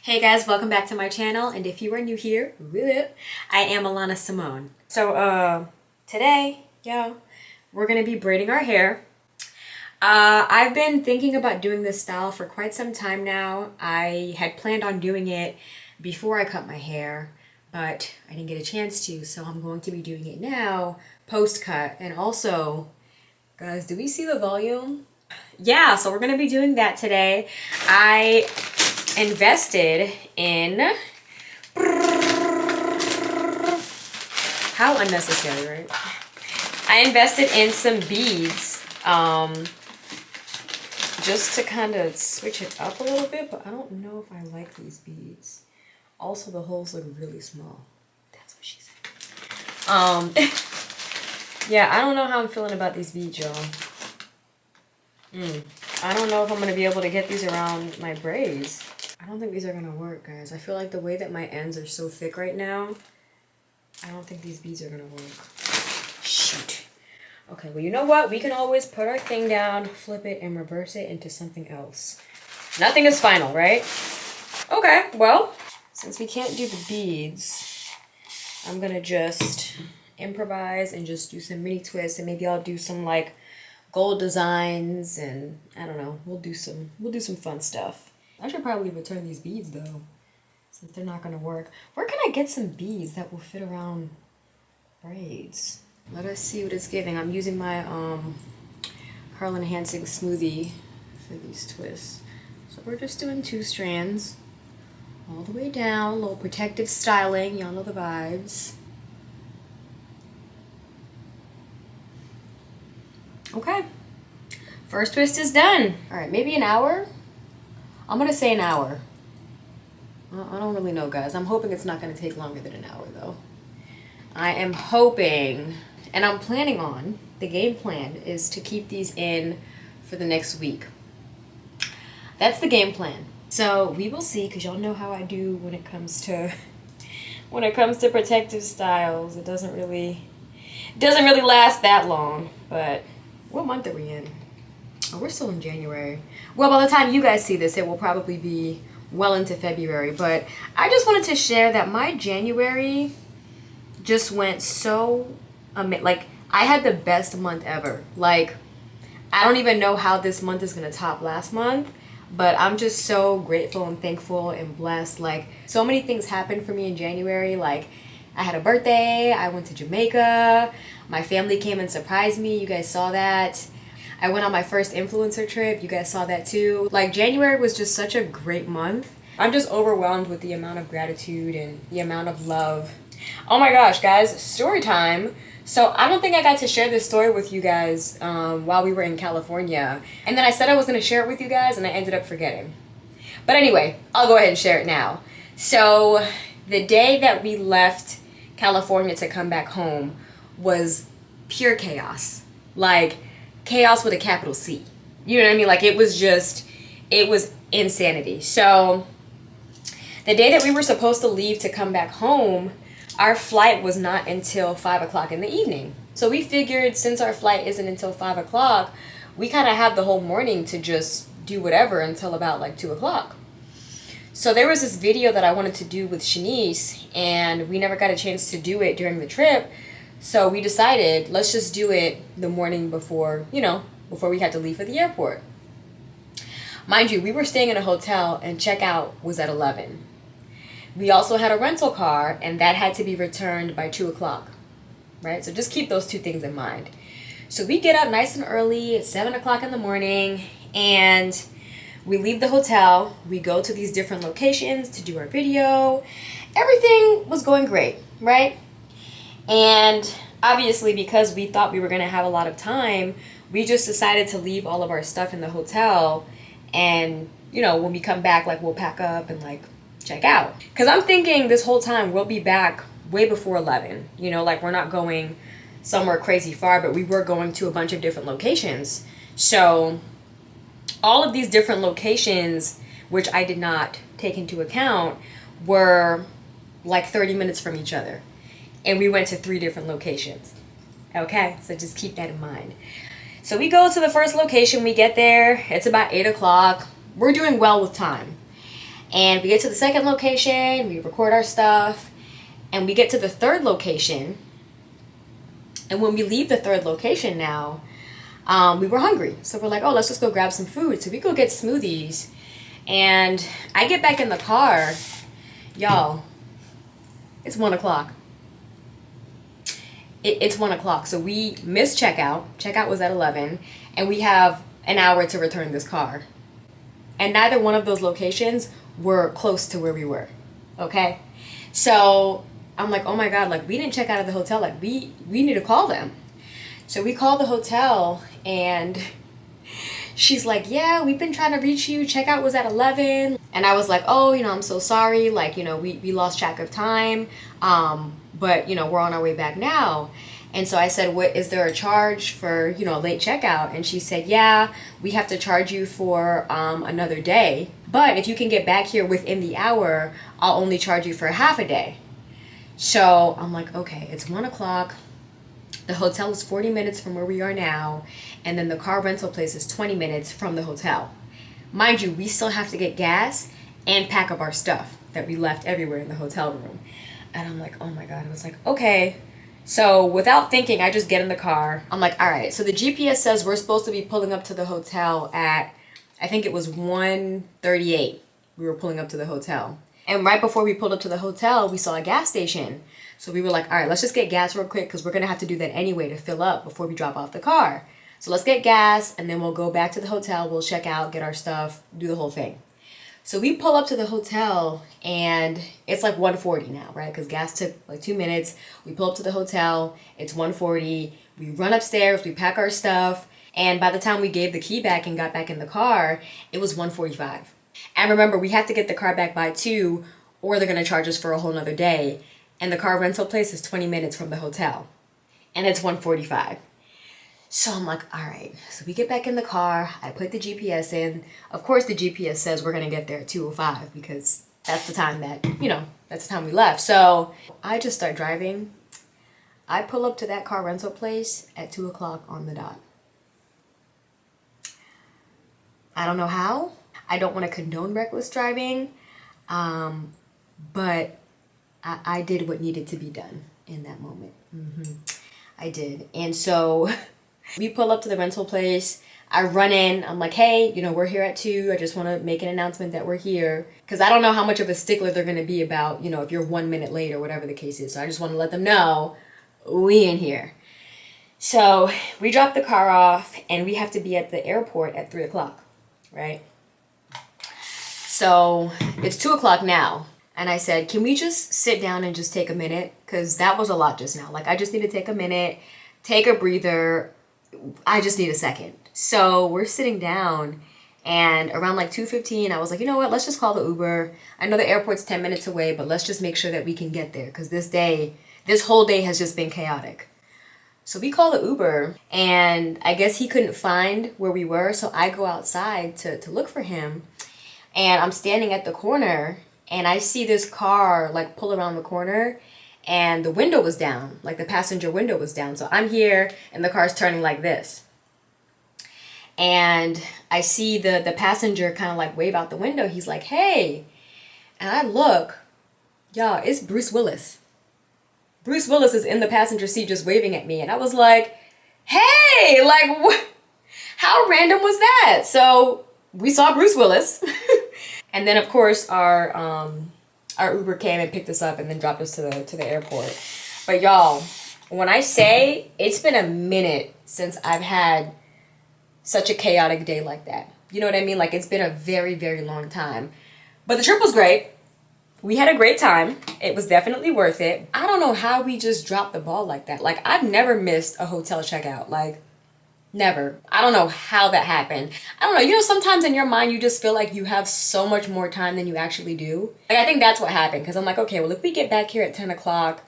Hey guys, welcome back to my channel, and if you are new here, I am Alana Simone. So today, we're gonna be braiding our hair. I've been thinking about doing this style for quite some time now. I had planned on doing it before I cut my hair, but I didn't get a chance to, so I'm going to be doing it now, post-cut. And also, guys, do we see the volume? Yeah, so we're gonna be doing that today. I invested in, how unnecessary, right? I invested in some beads just to kind of switch it up a little bit, but I don't know if I like these beads. Also, the holes look really small. That's what she said. Yeah, I don't know how I'm feeling about these beads, y'all. I don't know if I'm going to be able to get these around my braids. I don't think these are going to work, guys. I feel like the way that my ends are so thick right now, I don't think these beads are going to work. Shoot. Okay, well, you know what? We can always put our thing down, flip it, and reverse it into something else. Nothing is final, right? Okay, well, since we can't do the beads, I'm going to just improvise and just do some mini twists, and maybe I'll do some, like, gold designs, and I don't know. We'll do some fun stuff. I should probably return these beads though, since they're not gonna work. Where can I get some beads that will fit around braids? Let us see what it's giving. I'm using my curl enhancing smoothie for these twists. So we're just doing 2 strands all the way down, a little protective styling. Y'all know the vibes. Okay, first twist is done. All right, maybe an hour? I'm gonna say an hour. I don't really know, guys. I'm hoping it's not gonna take longer than an hour though. I am hoping, and I'm planning on, the game plan is to keep these in for the next week. That's the game plan. So we will see, because y'all know how I do when it comes to protective styles. It doesn't really last that long, but what month are we in? Oh, we're still in January. Well, by the time you guys see this, it will probably be well into February. But I just wanted to share that my January just went so like, I had the best month ever. Like, I don't even know how this month is going to top last month, but I'm just so grateful and thankful and blessed. Like, so many things happened for me in January. Like, I had a birthday, I went to Jamaica, my family came and surprised me, you guys saw that. I went on my first influencer trip, you guys saw that too. Like, January was just such a great month. I'm just overwhelmed with the amount of gratitude and the amount of love. Oh my gosh, guys, story time. So I don't think I got to share this story with you guys while we were in California. And then I said I was gonna share it with you guys and I ended up forgetting. But anyway, I'll go ahead and share it now. So the day that we left California to come back home was pure chaos. Like, chaos with a capital C. You know what I mean? Like, it was insanity. So the day that we were supposed to leave to come back home, our flight was not until 5 o'clock in the evening. So we figured, since our flight isn't until 5 o'clock, we kind of have the whole morning to just do whatever until about like 2 o'clock. So there was this video that I wanted to do with Shanice, and we never got a chance to do it during the trip. So we decided, let's just do it the morning before, before we had to leave for the airport. Mind you, we were staying in a hotel and checkout was at 11. We also had a rental car, and that had to be returned by 2 o'clock, right? So just keep those 2 things in mind. So we get up nice and early at 7 o'clock in the morning, and we leave the hotel. We go to these different locations to do our video. Everything was going great, right? And obviously, because we thought we were going to have a lot of time, we just decided to leave all of our stuff in the hotel. And, when we come back, like, we'll pack up and, like, check out. Because I'm thinking this whole time we'll be back way before 11. Like, we're not going somewhere crazy far, but we were going to a bunch of different locations. So all of these different locations, which I did not take into account, were like 30 minutes from each other. And we went to 3 different locations. Okay, so just keep that in mind. So we go to the first location, we get there, it's about 8 o'clock. We're doing well with time. And we get to the second location, we record our stuff, and we get to the third location. And when we leave the third location now, we were hungry. So we're like, oh, let's just go grab some food. So we go get smoothies. And I get back in the car. Y'all, it's 1 o'clock. It's 1 o'clock. So we missed checkout. Checkout was at 11. And we have an hour to return this car. And neither one of those locations were close to where we were. Okay? So I'm like, oh my God, like we didn't check out of the hotel. Like we need to call them. So we call the hotel and she's like, yeah, we've been trying to reach you. Checkout was at 11. And I was like, oh, I'm so sorry. Like, we lost track of time. But, we're on our way back now. And so I said, what, is there a charge for, late checkout? And she said, yeah, we have to charge you for another day. But if you can get back here within the hour, I'll only charge you for half a day. So I'm like, okay, it's 1 o'clock. The hotel is 40 minutes from where we are now. And then the car rental place is 20 minutes from the hotel. Mind you, we still have to get gas and pack up our stuff that we left everywhere in the hotel room. And I'm like, oh my God. I was like, okay. So without thinking, I just get in the car. I'm like, all right. So the GPS says we're supposed to be pulling up to the hotel at, I think it was 1:38. We were pulling up to the hotel. And right before we pulled up to the hotel, we saw a gas station. So we were like, all right, let's just get gas real quick because we're going to have to do that anyway to fill up before we drop off the car. So let's get gas and then we'll go back to the hotel. We'll check out, get our stuff, do the whole thing. So we pull up to the hotel and it's like 1:40 now, right? Because gas took like 2 minutes. We pull up to the hotel. It's 1:40. We run upstairs. We pack our stuff. And by the time we gave the key back and got back in the car, it was 1:45. And remember, we have to get the car back by 2 or they're going to charge us for a whole nother day. And the car rental place is 20 minutes from the hotel. And it's 1:45. So I'm like, all right. So we get back in the car. I put the GPS in. Of course, the GPS says we're going to get there at 2:05 because that's the time that, that's the time we left. So I just start driving. I pull up to that car rental place at 2 o'clock on the dot. I don't know how. I don't want to condone reckless driving. But I did what needed to be done in that moment. I did. And so we pull up to the rental place. I run in. I'm like, hey, we're here at 2. I just want to make an announcement that we're here. Because I don't know how much of a stickler they're going to be about, if you're 1 minute late or whatever the case is. So I just want to let them know we in here. So we drop the car off and we have to be at the airport at 3 o'clock, right? So it's 2 o'clock now. And I said, can we just sit down and just take a minute? Because that was a lot just now. Like, I just need to take a minute, take a breather. I just need a second. So we're sitting down and around like 2:15, I was like, you know what? Let's just call the Uber. I know the airport's 10 minutes away, but let's just make sure that we can get there. Because this whole day has just been chaotic. So we call the Uber and I guess he couldn't find where we were. So I go outside to look for him. And I'm standing at the corner and I see this car like pull around the corner and the window was down, like the passenger window was down. So I'm here and the car's turning like this. And I see the passenger kind of like wave out the window. He's like, hey. And I look, y'all, it's Bruce Willis. Bruce Willis is in the passenger seat just waving at me. And I was like, hey, like, what? How random was that? So we saw Bruce Willis. And then, of course, our Uber came and picked us up and then dropped us to the airport. But y'all, when I say it's been a minute since I've had such a chaotic day like that. You know what I mean? Like, it's been a very, very long time. But the trip was great. We had a great time. It was definitely worth it. I don't know how we just dropped the ball like that. Like, I've never missed a hotel checkout. Like, never. I don't know how that happened. I don't know. Sometimes in your mind, you just feel like you have so much more time than you actually do. Like, I think that's what happened. Because I'm like, okay, well, if we get back here at 10 o'clock,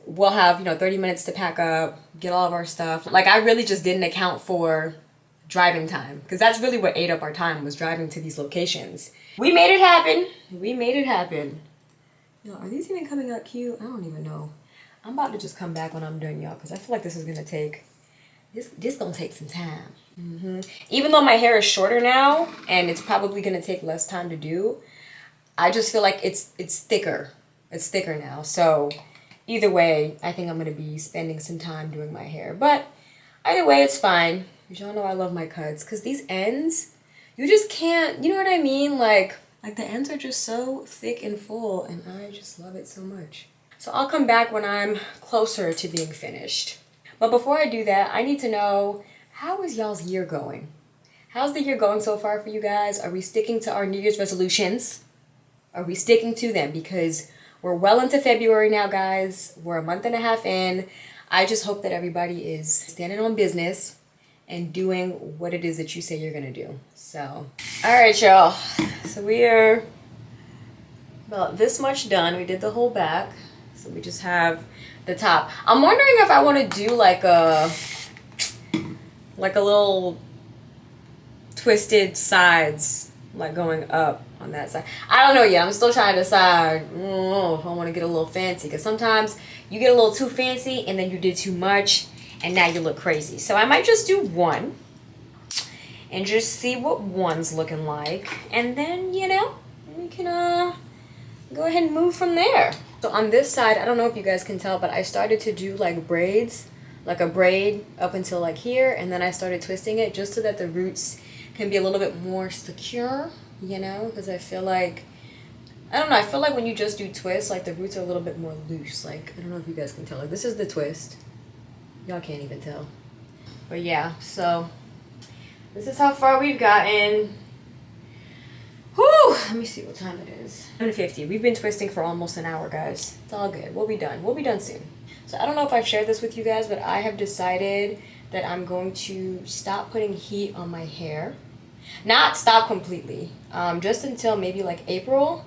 we'll have, 30 minutes to pack up, get all of our stuff. Like, I really just didn't account for driving time. Because that's really what ate up our time, was driving to these locations. We made it happen. We made it happen. Yo, are these even coming out cute? I don't even know. I'm about to just come back when I'm done, y'all. Because I feel like this is going to take... This gonna take some time. Even though my hair is shorter now and it's probably gonna take less time to do, I just feel like it's thicker. It's thicker now. So either way, I think I'm going to be spending some time doing my hair. But either way, it's fine. Y'all know I love my cuts. Because these ends, you just can't, you know what I mean? Like the ends are just so thick and full. And I just love it so much. So I'll come back when I'm closer to being finished. But before I do that, I need to know, how is y'all's year going? How's the year going so far for you guys? Are we sticking to our New Year's resolutions? Are we sticking to them? Because we're well into February now, guys. We're a month and a half in. I just hope that everybody is standing on business and doing what it is that you say you're gonna do. So, all right, y'all. So we are about this much done. We did the whole back. So we just have the top. I'm wondering if I want to do like a little twisted sides, like going up on that side. I don't know yet. I'm still trying to decide if I want to get a little fancy, because sometimes you get a little too fancy and then you did too much and now you look crazy. So I might just do one and just see what one's looking like, and then, you know, we can go ahead and move from there. So on this side, I don't know if you guys can tell, but I started to do like braids, like a braid up until like here, and then I started twisting it just so that the roots can be a little bit more secure, you know, because I feel like, I don't know, I feel like when you just do twists, like the roots are a little bit more loose. Like, I don't know if you guys can tell. Like, this is the twist. Y'all can't even tell. But yeah, so this is how far we've gotten. Whew, let me see what time it is. 7:50. We've been twisting for almost an hour, guys. It's all good. We'll be done. We'll be done soon. So I don't know if I've shared this with you guys, but I have decided that I'm going to stop putting heat on my hair. Not stop completely, just until maybe like April.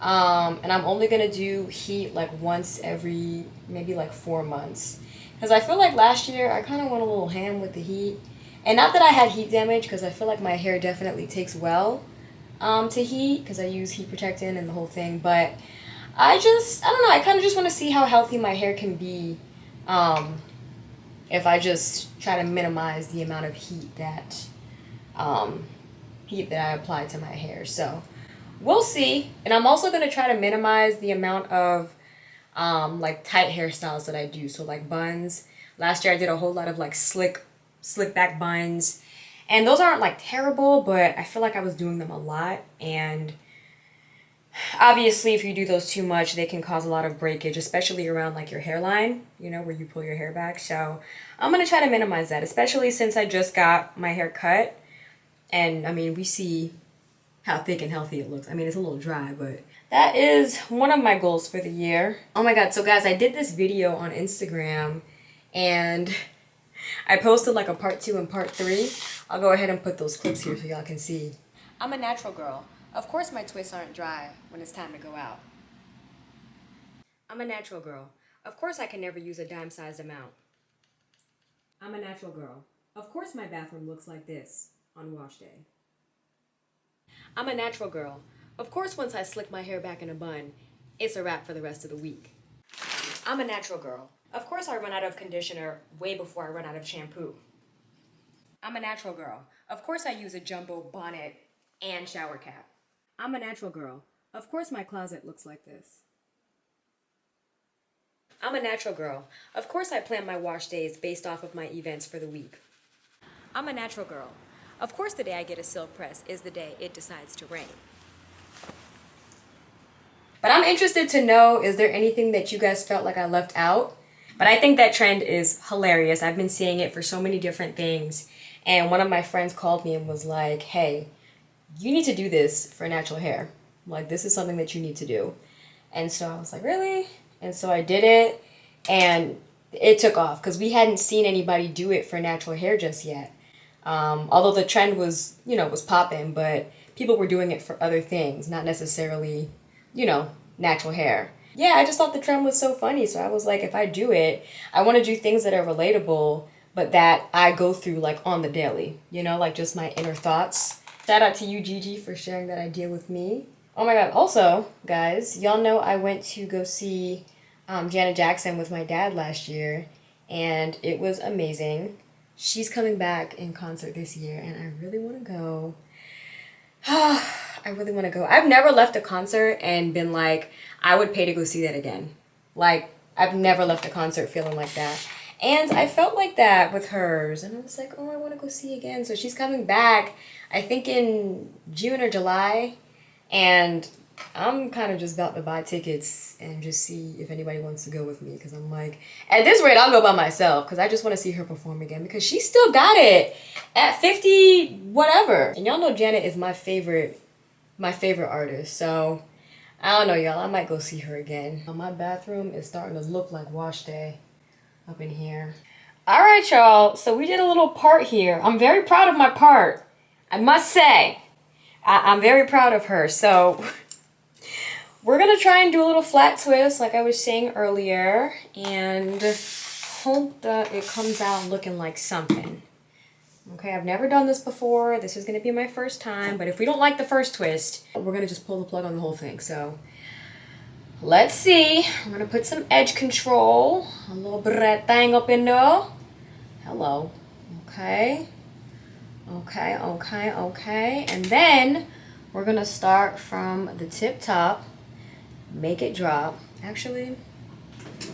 And I'm only gonna do heat like once every maybe like 4 months. Because I feel like last year I kind of went a little ham with the heat. And not that I had heat damage, because I feel like my hair definitely takes well to heat, because I use heat protectant and the whole thing. But I don't know, I kind of just want to see how healthy my hair can be if I just try to minimize the amount of heat that I apply to my hair. So we'll see. And I'm also going to try to minimize the amount of like tight hairstyles that I do. So like buns. Last year I did a whole lot of like slick back buns. And those aren't like terrible, but I feel like I was doing them a lot. And obviously if you do those too much, they can cause a lot of breakage, especially around like your hairline, you know, where you pull your hair back. So I'm going to try to minimize that, especially since I just got my hair cut. And I mean, we see how thick and healthy it looks. I mean, it's a little dry, but that is one of my goals for the year. Oh my God. So guys, I did this video on Instagram and I posted like a part 2 and part 3. I'll go ahead and put those clips here so y'all can see. I'm a natural girl. Of course my twists aren't dry when it's time to go out. I'm a natural girl. Of course I can never use a dime-sized amount. I'm a natural girl. Of course my bathroom looks like this on wash day. I'm a natural girl. Of course once I slick my hair back in a bun, it's a wrap for the rest of the week. I'm a natural girl. Of course I run out of conditioner way before I run out of shampoo. I'm a natural girl. Of course I use a jumbo bonnet and shower cap. I'm a natural girl. Of course my closet looks like this. I'm a natural girl. Of course I plan my wash days based off of my events for the week. I'm a natural girl. Of course the day I get a silk press is the day it decides to rain. But I'm interested to know, is there anything that you guys felt like I left out? But I think that trend is hilarious. I've been seeing it for so many different things. And one of my friends called me and was like, hey, you need to do this for natural hair. Like, this is something that you need to do. And so I was like, really? And so I did it, and it took off because we hadn't seen anybody do it for natural hair just yet. Although the trend was, you know, was popping, but people were doing it for other things, not necessarily, you know, natural hair. Yeah, I just thought the trend was so funny. So I was like, if I do it, I want to do things that are relatable, but that I go through like on the daily, you know, like just my inner thoughts. Shout out to you, Gigi, for sharing that idea with me. Oh my God. Also, guys, y'all know I went to go see Janet Jackson with my dad last year, and it was amazing. She's coming back in concert this year, and I really want to go. I really want to go. I've never left a concert and been like, I would pay to go see that again. Like, I've never left a concert feeling like that. And I felt like that with hers. And I was like, oh, I want to go see again. So she's coming back, I think in June or July. And I'm kind of just about to buy tickets and just see if anybody wants to go with me. Because I'm like, at this rate, I'll go by myself. Because I just want to see her perform again. Because she still got it at 50 whatever. And y'all know Janet is my favorite artist. So I don't know, y'all. I might go see her again. My bathroom is starting to look like wash day up in here. All right, y'all. So we did a little part here. I'm very proud of my part. I must say. I'm very proud of her. So we're going to try and do a little flat twist like I was saying earlier. And hope that it comes out looking like something. Okay, I've never done this before. This is going to be my first time. But if we don't like the first twist, we're going to just pull the plug on the whole thing. So let's see. I'm going to put some edge control. A little bit of that thing up in there. Hello. Okay. Okay, okay, okay. And then we're going to start from the tip top. Make it drop. Actually,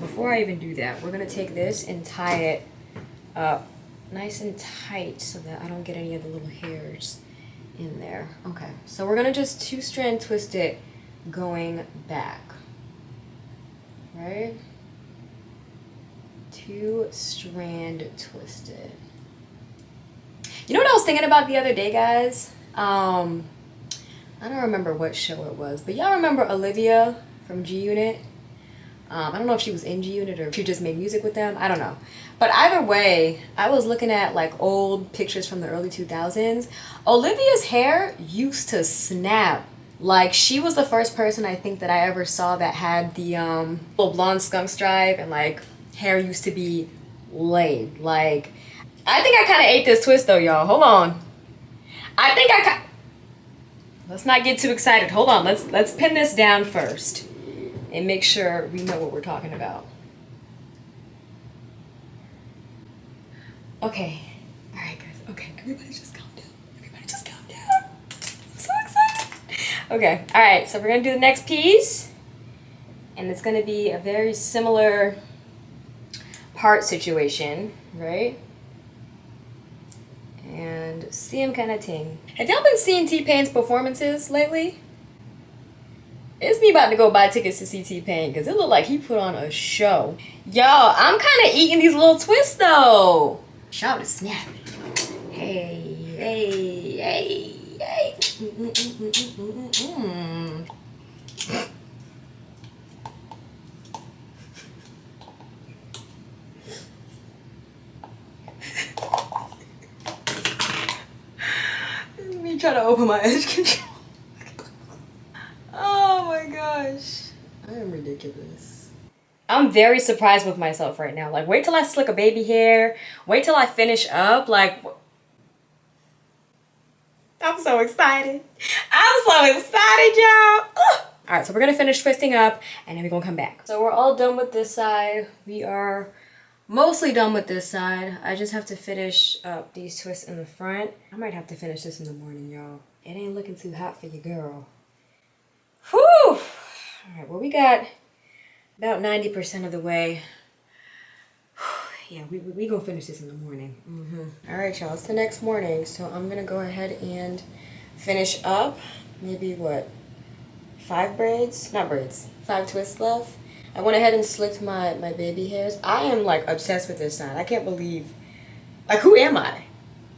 before I even do that, we're going to take this and tie it up nice and tight so that I don't get any of the little hairs in there. Okay, so we're gonna just 2-strand twist it going back, right? 2-strand twist it. You know what I was thinking about the other day, guys? I don't remember what show it was, but y'all remember Olivia from G Unit? I don't know if she was in G Unit or if she just made music with them. I don't know. But either way, I was looking at like old pictures from the early 2000s. Olivia's hair used to snap. Like, she was the first person I think that I ever saw that had the little blonde skunk stripe, and like hair used to be laid. Like, I think I kind of ate this twist though, y'all. Hold on. Let's not get too excited. Hold on. Let's pin this down first and make sure we know what we're talking about. Okay. All right, guys. Okay. Everybody just calm down. Everybody just calm down. I'm so excited. Okay. All right. So we're going to do the next piece. And it's going to be a very similar part situation, right? And same kind of thing. Have y'all been seeing T-Pain's performances lately? It's me about to go buy tickets to see T-Pain because it looked like he put on a show. Y'all, I'm kind of eating these little twists though. Shout to snap. Hey, hey, hey, hey. Me trying to open my edge control. Oh my gosh. I am ridiculous. I'm very surprised with myself right now. Like, wait till I slick a baby hair. Wait till I finish up. Like, I'm so excited. I'm so excited, y'all. All right, so we're going to finish twisting up, and then we're going to come back. So we're all done with this side. We are mostly done with this side. I just have to finish up these twists in the front. I might have to finish this in the morning, y'all. It ain't looking too hot for your girl. Whew! All right, well, we got about 90% of the way. Yeah, we gonna finish this in the morning. All right, y'all, it's the next morning, so I'm gonna go ahead and finish up. Maybe what, 5 braids? Not braids, 5 twists left. I went ahead and slicked my baby hairs. I am like obsessed with this side. I can't believe, like, who am I?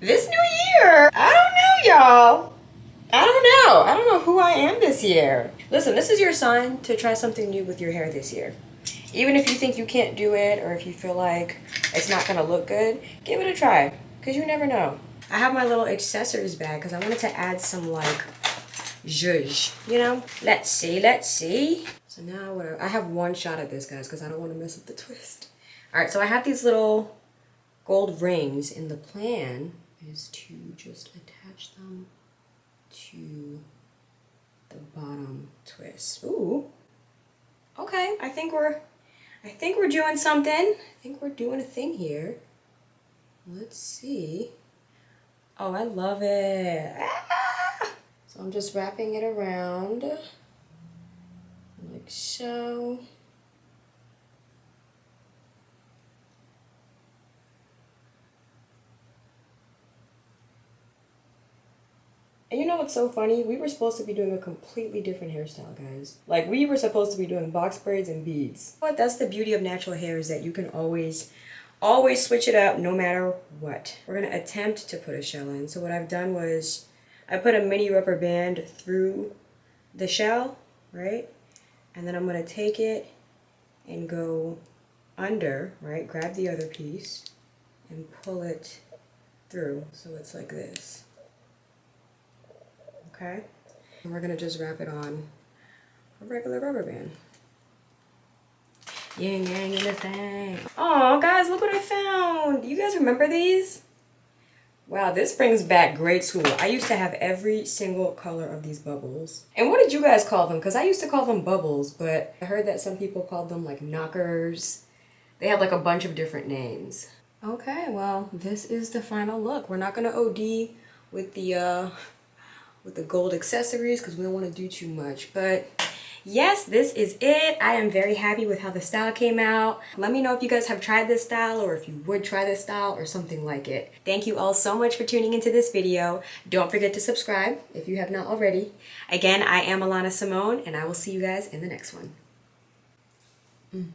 This new year, I don't know, y'all. I don't know who I am this year. Listen, this is your sign to try something new with your hair this year. Even if you think you can't do it, or if you feel like it's not gonna look good, give it a try, because you never know. I have my little accessories bag because I wanted to add some like zhuzh, you know? Let's see. So now I have one shot at this, guys, because I don't want to mess up the twist. All right, so I have these little gold rings, and the plan is to just attach them to the bottom twist. Ooh. Okay, I think we're doing something. I think we're doing a thing here. Let's see. Oh, I love it. Ah! So I'm just wrapping it around like so. And you know what's so funny? We were supposed to be doing a completely different hairstyle, guys. Like, we were supposed to be doing box braids and beads. But that's the beauty of natural hair, is that you can always switch it up no matter what. We're gonna attempt to put a shell in. So what I've done was I put a mini rubber band through the shell, right? And then I'm gonna take it and go under, right? Grab the other piece and pull it through. So it's like this. Okay, and we're gonna just wrap it on a regular rubber band. Yin yang in the thing. Oh, guys, look what I found. You guys remember these? Wow, this brings back grade school. I used to have every single color of these bubbles. And what did you guys call them? Because I used to call them bubbles, but I heard that some people called them like knockers. They had like a bunch of different names. Okay, well, this is the final look. We're not gonna OD with the gold accessories because we don't want to do too much, but yes, this is it. I am very happy with how the style came out. Let me know if you guys have tried this style, or if you would try this style or something like it. Thank you all so much for tuning into this video. Don't forget to subscribe if you have not already. Again, I am Alana Simone, and I will see you guys in the next one.